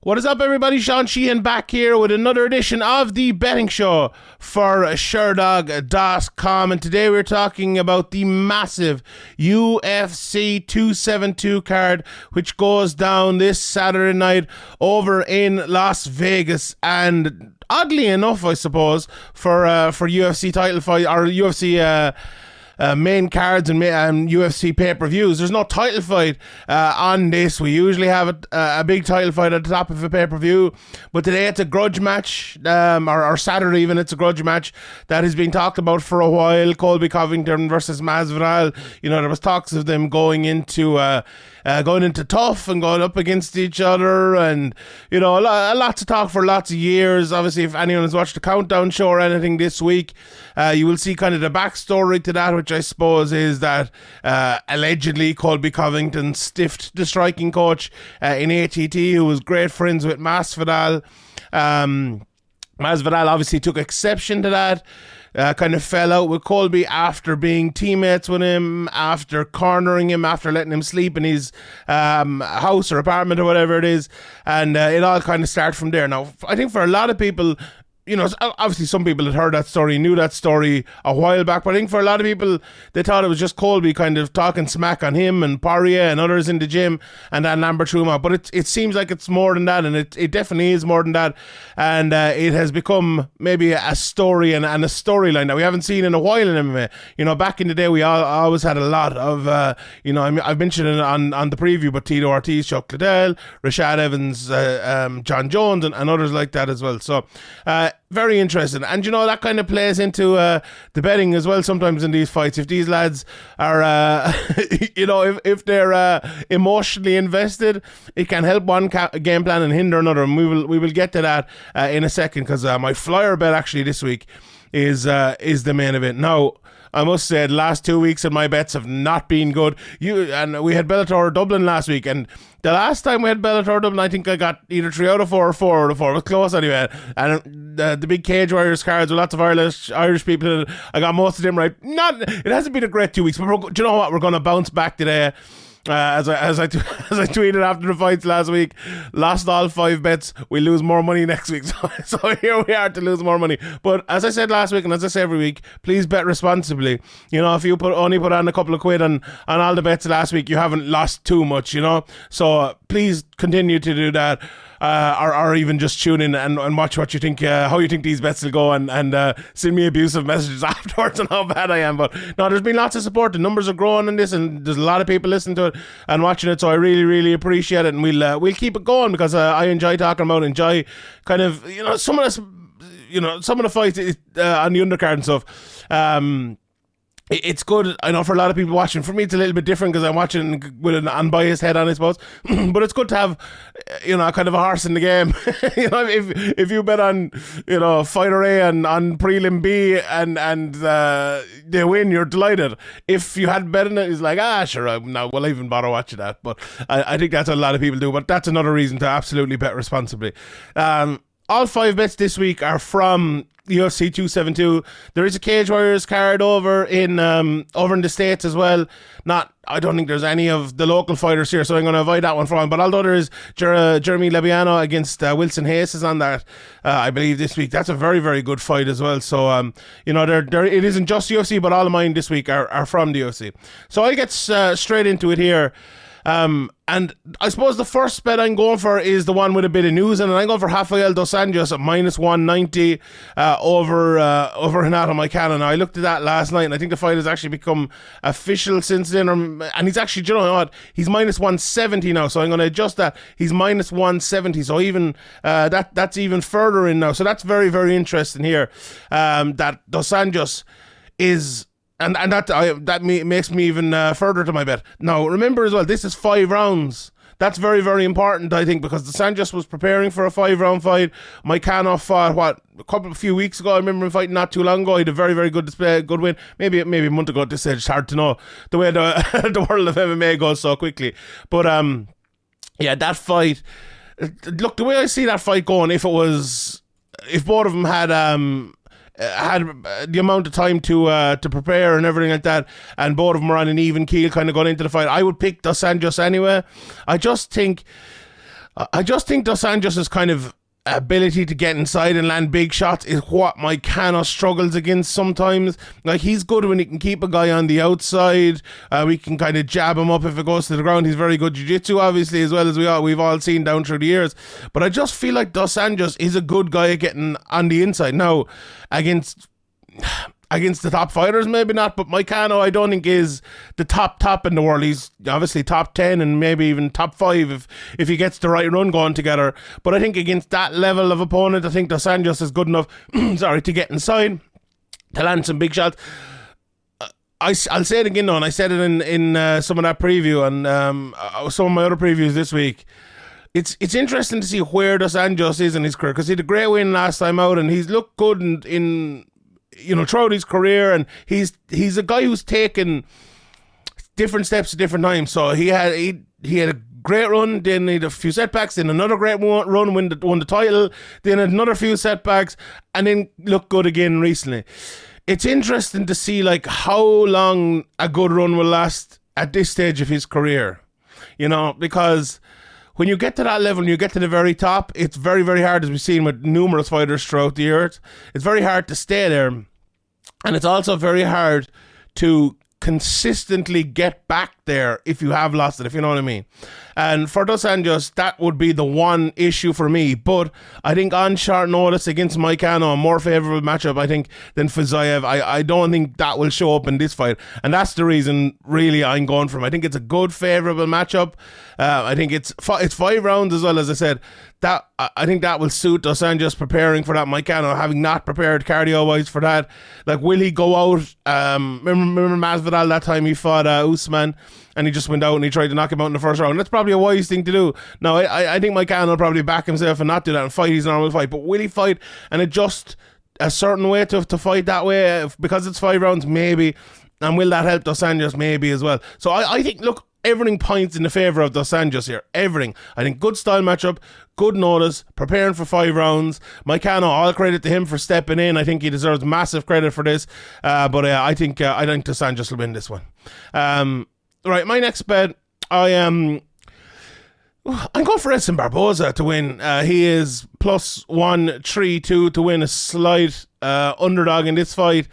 What is up, everybody? Sean Sheehan back here with another edition of the betting show for Sherdog.com, and today we're talking about the massive UFC 272 card, which goes down this Saturday night over in Las Vegas. And oddly enough, I suppose, for UFC title fight or UFC main cards and UFC pay-per-views, there's no title fight on this. We usually have a big title fight at the top of a pay-per-view, but today it's a grudge match, or Saturday even, it's a grudge match that has been talked about for a while. Colby Covington versus Masvidal. You know, there was talks of them going into tough and going up against each other, and you know, a lot to talk for lots of years. Obviously, if anyone has watched the Countdown show or anything this week, you will see kind of the backstory to that, which I suppose is that allegedly Colby Covington stiffed the striking coach in ATT, who was great friends with Masvidal. Masvidal obviously took exception to that. Kind of fell out with Colby after being teammates with him, after cornering him, after letting him sleep in his house or apartment or whatever it is, and it all kind of started from there. Now, I think for a lot of people, you know, obviously some people had heard that story, knew that story a while back, but I think for a lot of people, they thought it was just Colby kind of talking smack on him and Poirier and others in the gym, and then Lambert threw him out. But it seems like it's more than that, and it definitely is more than that, and it has become maybe a story and a storyline that we haven't seen in a while in MMA. You know, back in the day, we always had a lot of, you know, I've mentioned it on the preview, but Tito Ortiz, Chuck Liddell, Rashad Evans, John Jones, and others like that as well. So, very interesting. And you know, that kind of plays into the betting as well sometimes in these fights. If these lads are you know, if they're emotionally invested, it can help one game plan and hinder another, and we will get to that in a second, because my flyer bet actually this week is the main event. Now, I must say, the last 2 weeks of my bets have not been good. And we had Bellator Dublin last week, and the last time we had Bellator Dublin, I think I got either 3 out of 4 or 4 out of 4. It was close anyway. And the big Cage Warriors cards with lots of Irish people, I got most of them right. It hasn't been a great 2 weeks, but do you know what? We're going to bounce back today. As I tweeted after the fights last week, lost all 5 bets, we lose more money next week. So here we are to lose more money. But as I said last week, and as I say every week, please bet responsibly. You know, if you only put on a couple of quid on all the bets last week, you haven't lost too much, you know. So please continue to do that. Or even just tune in and watch what you think, how you think these bets will go, and send me abusive messages afterwards on how bad I am. But no, there's been lots of support. The numbers are growing in this, and there's a lot of people listening to it and watching it. So I really, really appreciate it, and we'll keep it going, because I enjoy talking about, enjoy kind of, you know, some of the fights on the undercard and stuff. It's good, I know, for a lot of people watching. For me, it's a little bit different because I'm watching with an unbiased head on, I suppose. But it's good to have, you know, kind of a horse in the game. You know, if you bet on, you know, Fighter A and on Prelim B and they win, you're delighted. If you hadn't bet on it, it's like, sure, now will I even bother watching that? But I think that's what a lot of people do. But that's another reason to absolutely bet responsibly. All 5 bets this week are from UFC 272. There is a Cage Warriors card over in the States as well. I don't think there's any of the local fighters here, so I'm going to avoid that one for him. But although there is Jeremy Lebiano against Wilson Hayes is on that, I believe, this week. That's a very, very good fight as well. So, you know, there it isn't just UFC, but all of mine this week are from the UFC. So I'll get straight into it here. And I suppose the first bet I'm going for is the one with a bit of news, and I'm going for Rafael dos Anjos at minus 190 over Renato. Now, I looked at that last night, and I think the fight has actually become official since then. And he's actually, do you know what? He's minus 170 now, so I'm going to adjust that. He's minus 170, so even that's even further in now. So that's very, very interesting here. That dos Anjos is. And that makes me even further to my bet. Now, remember as well, this is 5 rounds. That's very, very important, I think, because the Sanjos was preparing for a 5-round fight. Mykanov fought, a few weeks ago. I remember him fighting not too long ago. He had a very, very good display, good win. Maybe a month ago at this stage. It's hard to know the way the world of MMA goes so quickly. But, yeah, that fight... Look, the way I see that fight going, if both of them had the amount of time to prepare and everything like that, and both of them were on an even keel kind of going into the fight, I would pick dos Anjos anyway. I just think I just think Dos Anjos' kind of ability to get inside and land big shots is what Moicano struggles against sometimes. Like, he's good when he can keep a guy on the outside. We can kind of jab him up if it goes to the ground. He's very good jiu-jitsu, obviously, as well as we've all seen down through the years. But I just feel like Dos Anjos is a good guy at getting on the inside. Now, against the top fighters, maybe not, but Moicano I don't think is the top in the world. He's obviously top 10 and maybe even top 5 if he gets the right run going together. But I think against that level of opponent, I think Dos Anjos is good enough to get inside, to land some big shots. I'll say it again though, and I said it in some of that preview and some of my other previews this week. It's interesting to see where Dos Anjos is in his career, because he had a great win last time out and he's looked good in throughout his career, and he's a guy who's taken different steps at different times. So he had a great run, then he had a few setbacks, then another great run, won the title, then another few setbacks, and then looked good again recently. It's interesting to see like how long a good run will last at this stage of his career, because when you get to that level and you get to the very top, it's very, very hard, as we've seen with numerous fighters throughout the years. It's very hard to stay there. And it's also very hard to consistently get back there if you have lost it, if you know what I mean. And for Dos Anjos, that would be the one issue for me. But I think on short notice against Moicano, a more favourable matchup, I think, than Fiziev. I don't think that will show up in this fight. And that's the reason, really, I'm going for him. I think it's a good, favourable matchup. I think it's 5 rounds as well, as I said. That I think that will suit Dos Anjos preparing for that. Moicano having not prepared cardio-wise for that. Like, will he go out? Remember Masvidal that time he fought Usman, and he just went out and he tried to knock him out in the first round. That's probably a wise thing to do. Now, I think Moicano will probably back himself and not do that and fight his normal fight. But will he fight and adjust a certain way to fight that way because it's 5 rounds? Maybe. And will that help Dos Anjos? Maybe as well. So I think, look, everything points in the favour of Dos Anjos here. Everything. I think good style matchup, good notice, preparing for 5 rounds. Moicano, all credit to him for stepping in. I think he deserves massive credit for this. But I think Dos Anjos will win this one. Right, my next bet, I'm going for Edson Barboza to win. He is plus 132 to win, a slight underdog in this fight.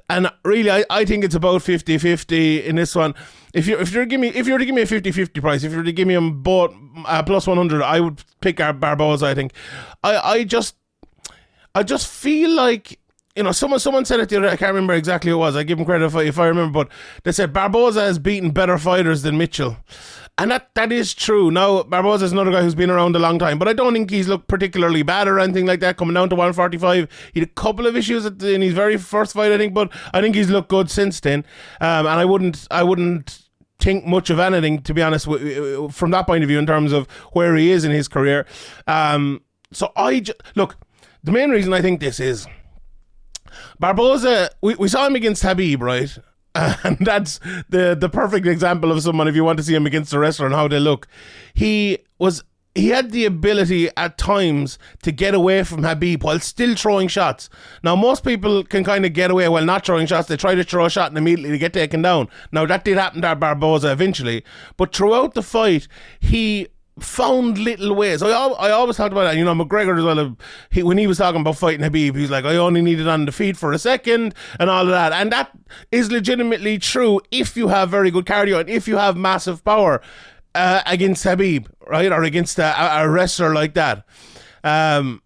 And really, I think it's about 50-50 in this one. If you were to give me a 50-50 price, if you were to give me them both plus 100, I would pick Barboza. I think. I just feel like, someone said it the other day. I can't remember exactly who it was. I give him credit if I remember, but they said Barboza has beaten better fighters than Mitchell. And that is true. Now, Barboza is another guy who's been around a long time, but I don't think he's looked particularly bad or anything like that, coming down to 145. He had a couple of issues in his very first fight, I think, but I think he's looked good since then. And I wouldn't think much of anything, to be honest, from that point of view, in terms of where he is in his career. So look, the main reason I think this is Barboza, we saw him against Khabib, right? And that's the perfect example of someone, if you want to see him against a wrestler and how they look. He had the ability at times to get away from Khabib while still throwing shots. Now, most people can kind of get away while not throwing shots. They try to throw a shot and immediately they get taken down. Now, that did happen to Barboza eventually. But throughout the fight, he found little ways. I always talked about that. McGregor as well. When he was talking about fighting Khabib, he's like, I only needed on the feet for a second and all of that. And that is legitimately true if you have very good cardio and if you have massive power against Khabib, right? Or against a wrestler like that. And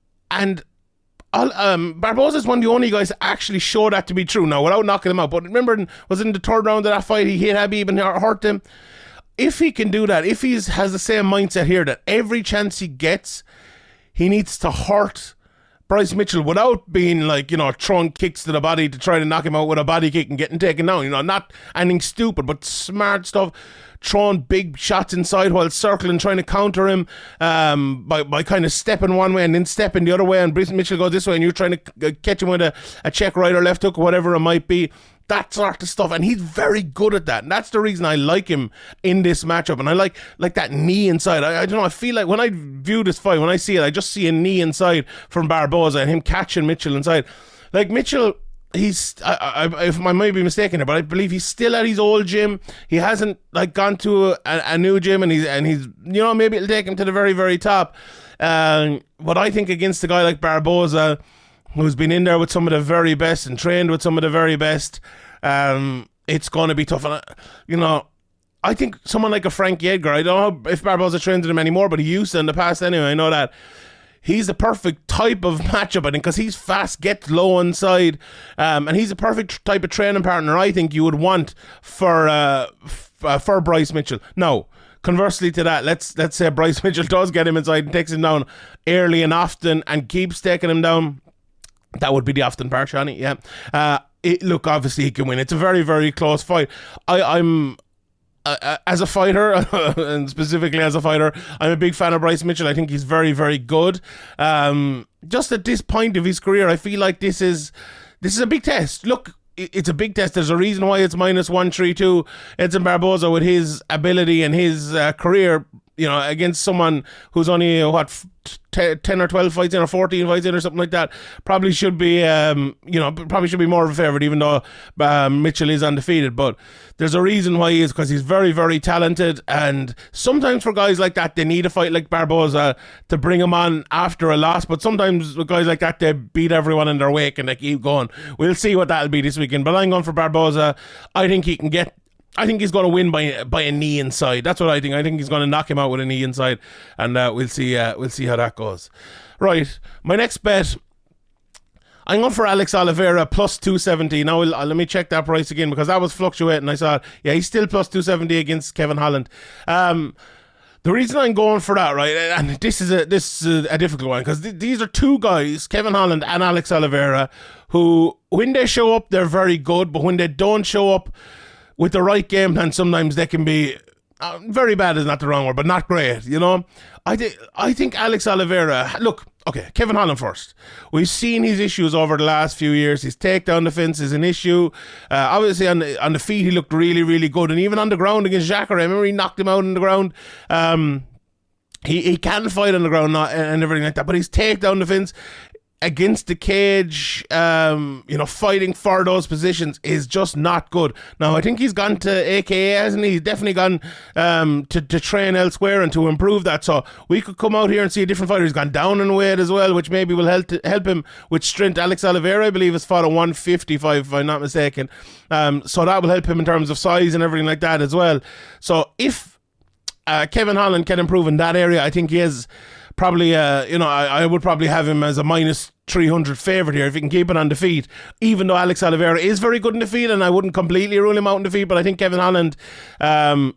Barboza is one of the only guys to actually show that to be true. Now, without knocking him out. But remember, was in the third round of that fight, he hit Khabib and hurt him. If he can do that, if he has the same mindset here that every chance he gets, he needs to hurt Bryce Mitchell without being like, throwing kicks to the body to try to knock him out with a body kick and getting taken down. Not anything stupid, but smart stuff. Throwing big shots inside while circling, trying to counter him by kind of stepping one way and then stepping the other way, and Bryce Mitchell goes this way and you're trying to catch him with a check right or left hook or whatever it might be. That sort of stuff, and he's very good at that, and that's the reason I like him in this matchup. And I like that knee inside. I don't know, I feel like when I view this fight, when I see it, I just see a knee inside from Barboza and him catching Mitchell inside. Like, Mitchell, he's if I might be mistaken, but I believe he's still at his old gym. He hasn't like gone to a new gym, and he's maybe it'll take him to the very, very top. But I think against a guy like Barboza, who's been in there with some of the very best and trained with some of the very best, it's going to be tough. And I think someone like a Frankie Edgar, I don't know if Barboza trains with him anymore, but he used to in the past anyway. I know that. He's the perfect type of matchup, I think, because he's fast, gets low inside, and he's a perfect type of training partner I think you would want for Bryce Mitchell. Now, conversely to that, let's say Bryce Mitchell does get him inside and takes him down early and often and keeps taking him down. That would be the often part, Shani, yeah. Look, obviously he can win. It's a very, very close fight. I'm... as a fighter, and specifically as a fighter, I'm a big fan of Bryce Mitchell. I think he's very, very good. Just at this point of his career, I feel like this is a big test. Look, it's a big test. There's a reason why it's -132. Edson Barboza, with his ability and his career, against someone who's only 10 or 12 fights in or 14 fights in or something like that, probably should be more of a favourite, even though Mitchell is undefeated. But there's a reason why he is, because he's very, very talented, and sometimes for guys like that they need a fight like Barboza to bring him on after a loss, but sometimes with guys like that they beat everyone in their wake and they keep going. We'll see what that'll be this weekend, but I'm going for Barboza. I think he's going to win by a knee inside. That's what I think. I think he's going to knock him out with a knee inside, and we'll see how that goes. Right, my next bet, I'm going for Alex Oliveira +270. Now let me check that price again, because that was fluctuating. I saw, he's still +270 against Kevin Holland. The reason I'm going for that, right, and this is a difficult one, because these are two guys, Kevin Holland and Alex Oliveira, who when they show up they're very good, but when they don't show up with the right game plan, sometimes they can be very bad is not the wrong word, but not great, I think Alex Oliveira, look, okay, Kevin Holland first. We've seen his issues over the last few years. His takedown defense is an issue. Obviously on the feet he looked really, really good, and even on the ground against Jacare, I remember he knocked him out on the ground. He can fight on the ground and everything like that, but his takedown defense against the cage, fighting for those positions is just not good. Now, I think he's gone to AKA, hasn't he? He's definitely gone to train elsewhere and to improve that. So we could come out here and see a different fighter. He's gone down in weight as well, which maybe will help him with strength. Alex Oliveira, I believe, has fought at 155, if I'm not mistaken. So that will help him in terms of size and everything like that as well. So if Kevin Holland can improve in that area, I think he is probably, I would probably have him as a -300 favourite here if he can keep it on defeat, even though Alex Oliveira is very good in defeat, and I wouldn't completely rule him out in defeat. But I think Kevin Holland,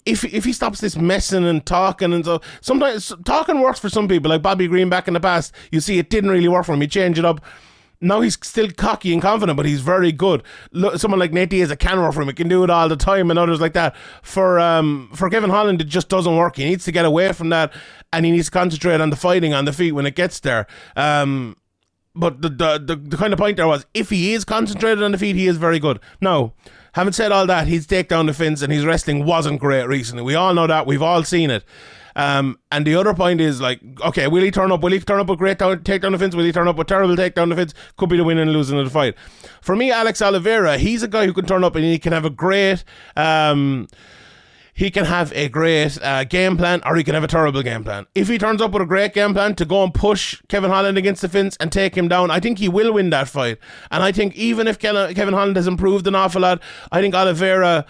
if he stops this messing and talking, and so sometimes talking works for some people, like Bobby Green back in the past, you see it didn't really work for him. He changed it up. Now he's still cocky and confident, but he's very good. Someone like Nate Diaz, can work for him. He can do it all the time, and others like that. For Kevin Holland, it just doesn't work. He needs to get away from that, and he needs to concentrate on the fighting on the feet when it gets there. But the kind of point there was, if he is concentrated on the feet, he is very good. Now, having said all that, his takedown defense and his wrestling wasn't great recently. We all know that. We've all seen it. And the other point is, like, okay, will he turn up? Will he turn up with great takedown defense? Will he turn up with terrible takedown defense? Could be the winning and losing of the fight. For me, Alex Oliveira, he's a guy who can turn up and he can have a great game plan, or he can have a terrible game plan. If he turns up with a great game plan to go and push Kevin Holland against the fence and take him down, I think he will win that fight. And I think even if Kevin Holland has improved an awful lot, I think Oliveira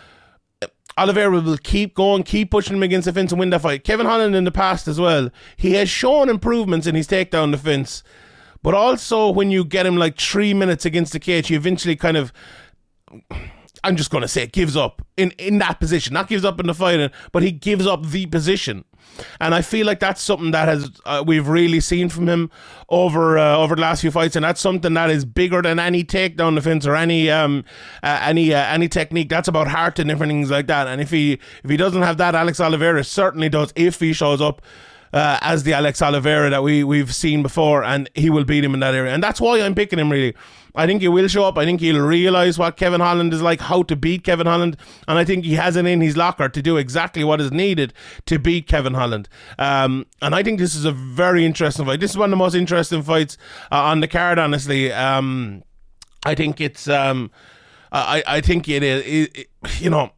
will keep going, keep pushing him against the fence and win that fight. Kevin Holland in the past as well, he has shown improvements in his takedown defense, but also when you get him like 3 minutes against the cage, he eventually kind of, I'm just going to say, gives up in that position. Not gives up in the fight, but he gives up the position. And I feel like that's something that has we've really seen from him over the last few fights, and that's something that is bigger than any takedown defense or any technique. That's about heart and different things like that. And if he doesn't have that, Alex Oliveira certainly does, if he shows up as the Alex Oliveira that we've seen before, and he will beat him in that area. And that's why I'm picking him, really. I think he will show up. I think he'll realise what Kevin Holland is like, how to beat Kevin Holland, and I think he has it in his locker to do exactly what is needed to beat Kevin Holland. And I think this is a very interesting fight. This is one of the most interesting fights on the card, honestly. I think it's I think it is, you know,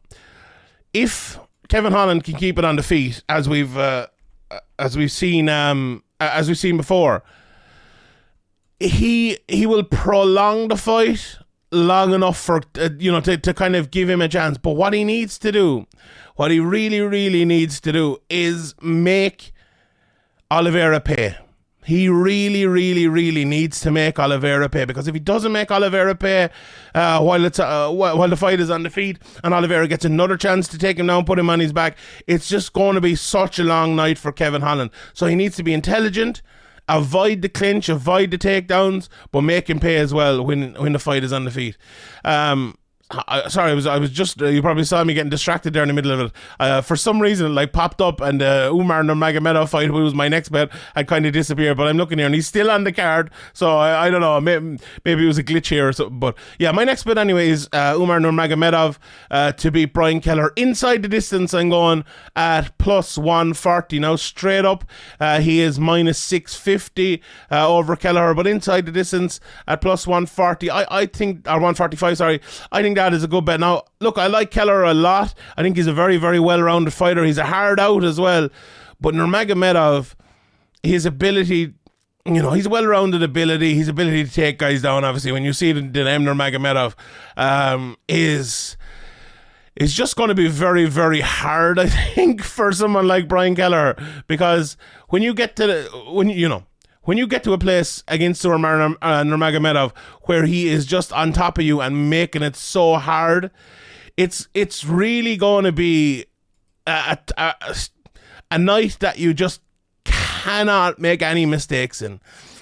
if Kevin Holland can keep it on the feet as we've seen before, he will prolong the fight long enough for to kind of give him a chance. But what he needs to do, what he really needs to do, is make Oliveira pay. He really needs to make Oliveira pay, because if he doesn't make Oliveira pay while the fight is on the feet, and Oliveira gets another chance to take him down, put him on his back, it's just going to be such a long night for Kevin Holland. So he needs to be intelligent, avoid the clinch, avoid the takedowns, but make him pay as well when the fight is on the feet. Sorry, I was just, you probably saw me getting distracted there in the middle of it. For some reason, it like popped up, and Umar Nurmagomedov fight, who was my next bet, had kind of disappeared. But I'm looking here, and he's still on the card. So I don't know, maybe it was a glitch here or something. But yeah, my next bet anyway is Umar Nurmagomedov to beat Brian Kelleher. Inside the distance, I'm going at plus 140. Now straight up, he is minus 650 over Kelleher, but inside the distance at plus 140, I think, or 145, sorry, I think that is a good bet. Now, look, I like Kelleher a lot. I think he's a very well-rounded fighter. He's a hard out as well. But Nurmagomedov, his ability, you know, his well-rounded ability, his ability to take guys down, obviously, when you see the name Nurmagomedov, is just going to be very hard, I think, for someone like Brian Kelleher. Because when you get to when you get to a place against Umar Nurmagomedov where he is just on top of you and making it so hard, it's really going to be a night that you just cannot make any mistakes in.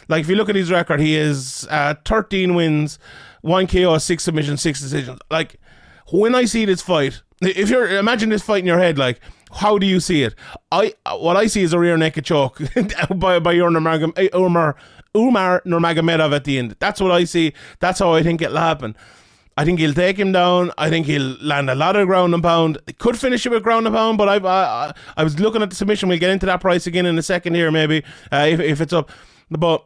Like, if you look at his record, he is 13 wins, 1 KO, 6 submissions, 6 decisions. Like, when I see this fight, if you're imagine this fight in your head, like, how do you see it? What I see is a rear naked choke by Umar Nurmagomedov at the end. That's what I see. That's how I think it'll happen. I think he'll take him down. I think he'll land a lot of ground and pound. It could finish it with ground and pound, but I was looking at the submission. We'll get into that price again in a second here, maybe, if it's up. But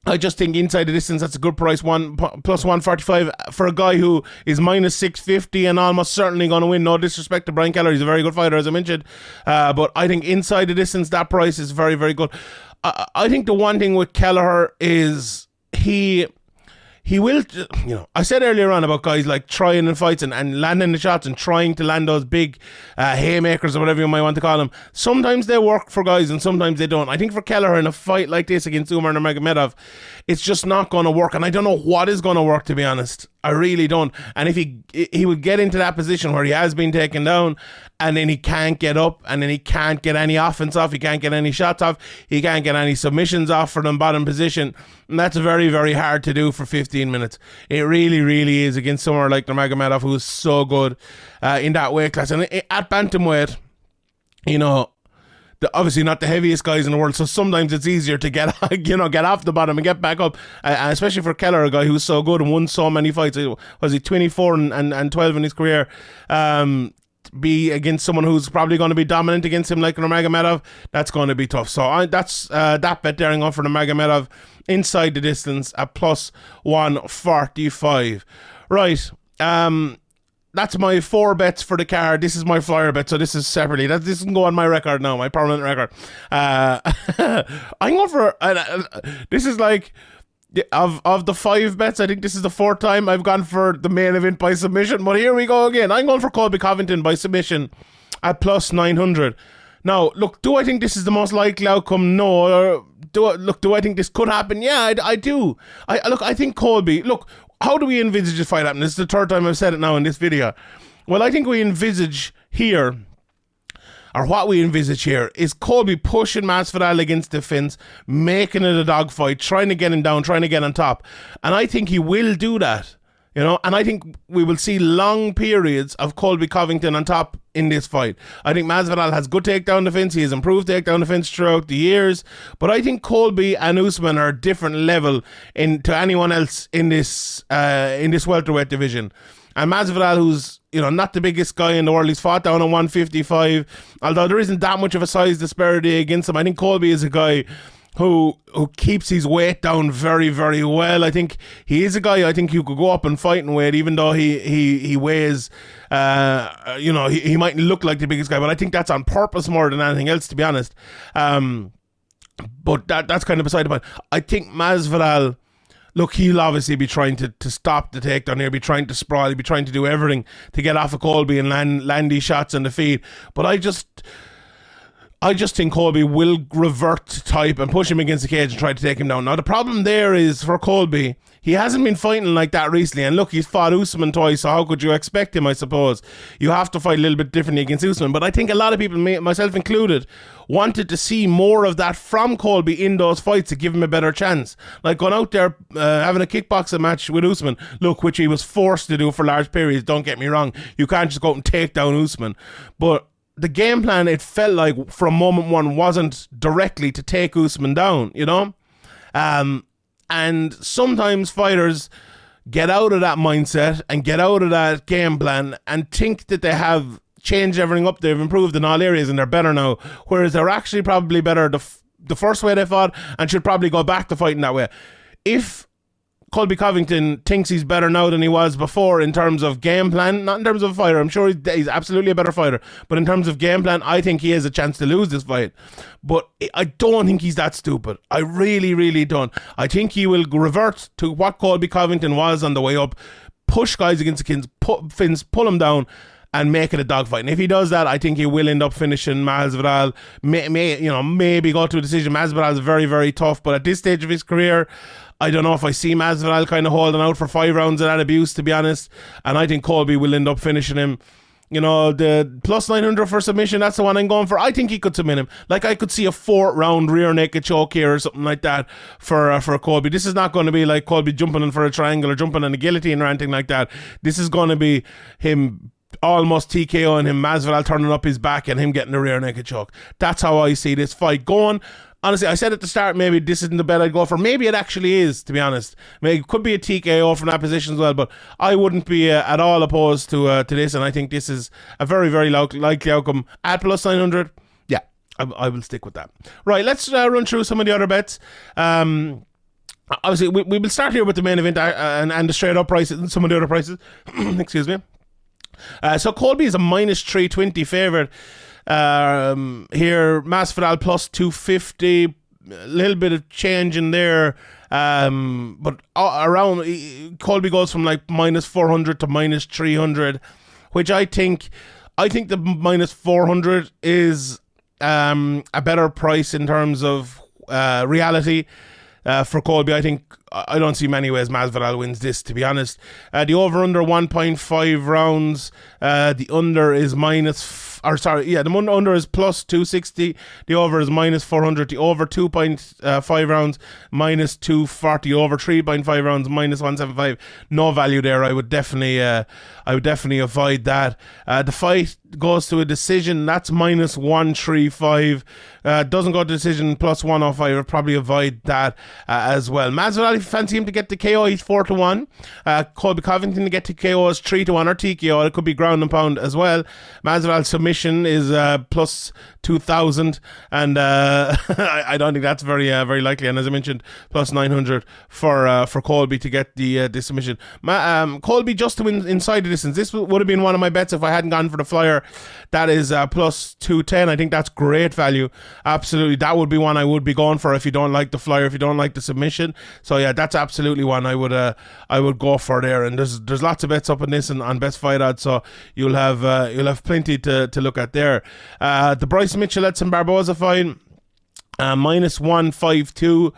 I just think inside the distance, that's a good price, plus 145 for a guy who is minus 650 and almost certainly going to win. No disrespect to Brian Kelleher, he's a very good fighter, as I mentioned. But I think inside the distance, that price is very good. I think the one thing with Kelleher is he will, you know, I said earlier on about guys like trying in fights and landing the shots and trying to land those big haymakers or whatever you might want to call them. Sometimes they work for guys and sometimes they don't. I think for Kelleher in a fight like this against Umar Nurmagomedov, it's just not going to work. And I don't know what is going to work, to be honest. I really don't. And if he would get into that position where he has been taken down and then he can't get up and then he can't get any offense off, he can't get any shots off, he can't get any submissions off for the bottom position, and that's very hard to do for 15 minutes. It really is against someone like Nurmagomedov, who is so good in that weight class. And at bantamweight, you know, obviously not the heaviest guys in the world, so sometimes it's easier to get off the bottom and get back up, especially for Kelleher, a guy who's so good and won so many fights. Was he 24 and 12 in his career? Be against someone who's probably going to be dominant against him like Nurmagomedov, that's going to be tough. So that's that bet there. I'm going for Nurmagomedov inside the distance at plus 145. Right. That's my 4 bets for the card. This is my flyer bet, so this is separately. This can go on my record now, my permanent record. I'm going for... this is like... Of the 5 bets, I think this is the 4th time I've gone for the main event by submission. But here we go again. I'm going for Colby Covington by submission at plus 900. Now, look, do I think this is the most likely outcome? No. Do I think this could happen? Yeah, I do. I think Colby... Look, how do we envisage this fight happening? This is the 3rd time I've said it now in this video. Well, I think we envisage here, or what we envisage here, is Colby pushing Masvidal against the fence, making it a dogfight, trying to get him down, trying to get on top. And I think he will do that, you know, and I think we will see long periods of Colby Covington on top in this fight. I think Masvidal has good takedown defense. He has improved takedown defense throughout the years, but I think Colby and Usman are a different level to anyone else in this welterweight division. And Masvidal, who's, you know, not the biggest guy in the world, he's fought down on 155, although there isn't that much of a size disparity against him. I think Colby is a guy who keeps his weight down very, very well. I think he is a guy I think you could go up and fight in weight, even though he weighs, he might look like the biggest guy, but I think that's on purpose more than anything else, to be honest. But that's kind of beside the point. I think Masvidal, look, he'll obviously be trying to stop the takedown here, be trying to sprawl, he'll be trying to do everything to get off of Colby and land these shots on the feet. But I just think Colby will revert to type and push him against the cage and try to take him down. Now, the problem there is for Colby, he hasn't been fighting like that recently. And look, he's fought Usman twice, so how could you expect him, I suppose? You have to fight a little bit differently against Usman. But I think a lot of people, myself included, wanted to see more of that from Colby in those fights to give him a better chance. Like going out there, having a kickboxing match with Usman, look, which he was forced to do for large periods, don't get me wrong. You can't just go out and take down Usman. But the game plan, it felt like from moment one, wasn't directly to take Usman down, you know? And sometimes fighters get out of that mindset and get out of that game plan and think that they have changed everything up, they've improved in all areas and they're better now, whereas they're actually probably better the first way they fought and should probably go back to fighting that way. If Colby Covington thinks he's better now than he was before in terms of game plan, not in terms of a fighter, I'm sure he's absolutely a better fighter, but in terms of game plan, I think he has a chance to lose this fight. But I don't think he's that stupid. I really, really don't. I think he will revert to what Colby Covington was on the way up, push guys against the fins, pull them down, and make it a dogfight. And if he does that, I think he will end up finishing Masvidal. Maybe go to a decision. Masvidal is very, very tough, but at this stage of his career, I don't know if I see Masvidal kind of holding out for 5 rounds of that abuse, to be honest. And I think Colby will end up finishing him. You know, the plus 900 for submission, that's the one I'm going for. I think he could submit him. Like, I could see a 4th round rear naked choke here or something like that for Colby. This is not going to be like Colby jumping in for a triangle or jumping on a guillotine or anything like that. This is going to be him almost TKOing him, Masvidal turning up his back and him getting a rear naked choke. That's how I see this fight going. Honestly, I said at the start, maybe this isn't the bet I'd go for. Maybe it actually is, to be honest. Maybe it could be a TKO from that position as well, but I wouldn't be at all opposed to this, and I think this is a very, very likely outcome. At plus 900, yeah, I will stick with that. Right, let's run through some of the other bets. Obviously, we will start here with the main event and the straight-up prices and some of the other prices. Excuse me. So Colby is a minus 320 favourite. Here, Masvidal plus 250, a little bit of change in there, but around Colby goes from like minus 400 to minus 300, which I think the minus 400 is a better price in terms of reality. For Colby, I don't see many ways Masvidal wins this, to be honest. The over-under 1.5 rounds. The under is the under is plus 260. The over is minus 400. The over 2.5 rounds, minus 240. Over 3.5 rounds, minus 175. No value there. I would definitely avoid that. The fight goes to a decision. That's minus 135. Doesn't go to decision, plus 105. I would probably avoid that as well. Masvidal, if you fancy him to get the KO, he's 4-1. Colby Covington to get to KO is 3-1 or TKO. It could be ground and pound as well. Masvidal submission is plus 2,000, and I don't think that's very likely. And as I mentioned, plus 900 for Colby to get the submission. Colby just to win inside the distance. This would have been one of my bets if I hadn't gone for the flyer. That is plus 210. I think that's great value. Absolutely, that would be one I would be going for if you don't like the flyer, if you don't like the submission. So yeah, that's absolutely one I would go for there. And there's lots of bets up on this and on best fight odds, so you'll have plenty to look at there. The Bryce Mitchell Edson Barboza fight. Minus 152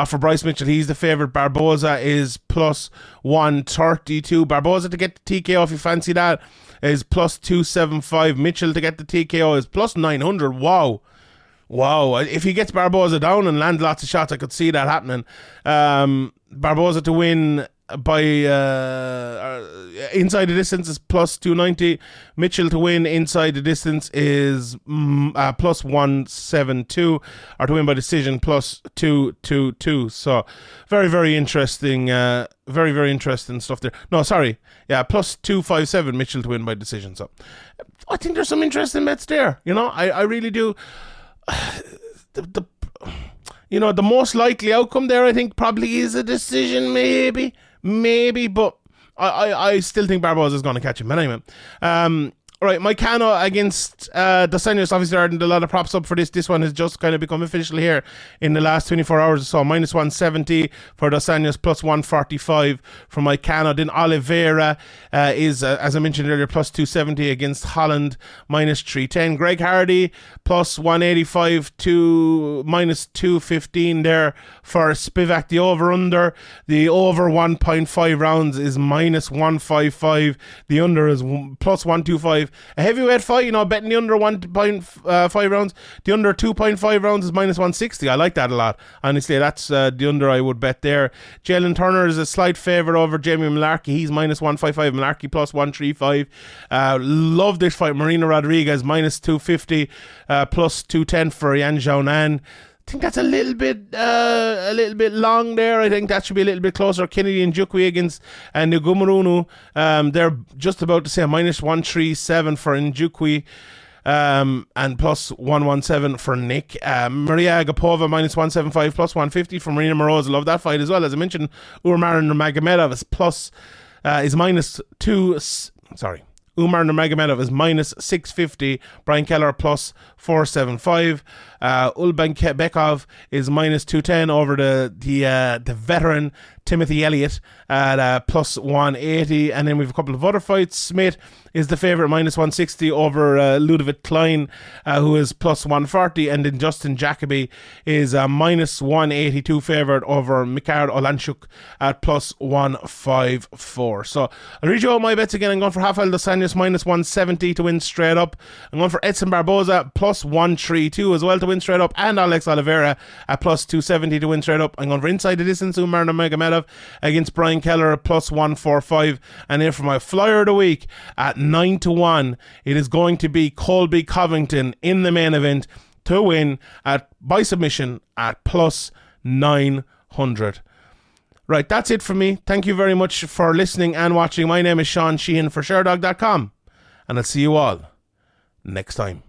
for Bryce Mitchell. He's the favourite. Barboza is plus 132. Barboza to get the TKO, if you fancy that, is plus 275. Mitchell to get the TKO is plus 900. Wow. If he gets Barboza down and lands lots of shots, I could see that happening. Barboza to win by inside the distance is plus 290. Mitchell to win inside the distance is plus 172, or to win by decision plus 222. So very, very interesting, very interesting stuff there. No, sorry, yeah, plus 257 Mitchell to win by decision. So I think there's some interesting bets there. You know, I really do. You know, the most likely outcome there, I think, probably is a decision, maybe, but I still think Barboza is going to catch him. But anyway, right, Moicano against Dos Anjos. Obviously, there aren't a lot of props up for this. This one has just kind of become official here in the last 24 hours or so. Minus 170 for Dos Anjos, plus 145 for Moicano. Then Oliveira is, as I mentioned earlier, plus 270 against Holland, minus 310. Greg Hardy, plus 185 to minus 215 there for Spivak. The over-under, the over 1.5 rounds is minus 155. The under is plus 125. A heavyweight fight, you know, betting the under 1.5 rounds. The under 2.5 rounds is minus 160. I like that a lot. Honestly, that's the under I would bet there. Jalen Turner is a slight favourite over Jamie Malarkey. He's minus 155. Malarkey plus 135. Love this fight. Marina Rodriguez minus 250. Plus 210 for Yan Xiaonan. I think that's a little bit long there. I think that should be a little bit closer. Kennedy and Njukwi against Ngumurunu. They're just about to say minus 137 for Njukwi. And plus 117 for Nick. Maria Agapova minus 175, plus 150 for Marina Moroz. Love that fight as well. As I mentioned, Umar Nurmagomedov is minus 2. Sorry. Umar Nurmagomedov is minus 650. Brian Kelleher plus 475. Ulbanbekov is minus 210 over the veteran Timothy Elliott at plus 180. And then we have a couple of other fights. Smith is the favourite, minus 160 over Ludovic Klein, who is plus 140. And then Justin Jacoby is minus 182 favourite over Mikhail Olanchuk at plus 154. So I'll read you out my bets again. I'm going for Rafael Dos Anjos minus 170 to win straight up. I'm going for Edson Barboza plus 132 as well to win straight up, and Alex Oliveira at plus 270 to win straight up. I'm going for inside the distance, Umar Nurmagomedov against Brian Kelleher at plus 145. And then for my flyer of the week at 9-1, it is going to be Colby Covington in the main event to win by submission at plus 900. Right, that's it for me. Thank you very much for listening and watching. My name is Sheehan for Sherdog.com, and I'll see you all next time.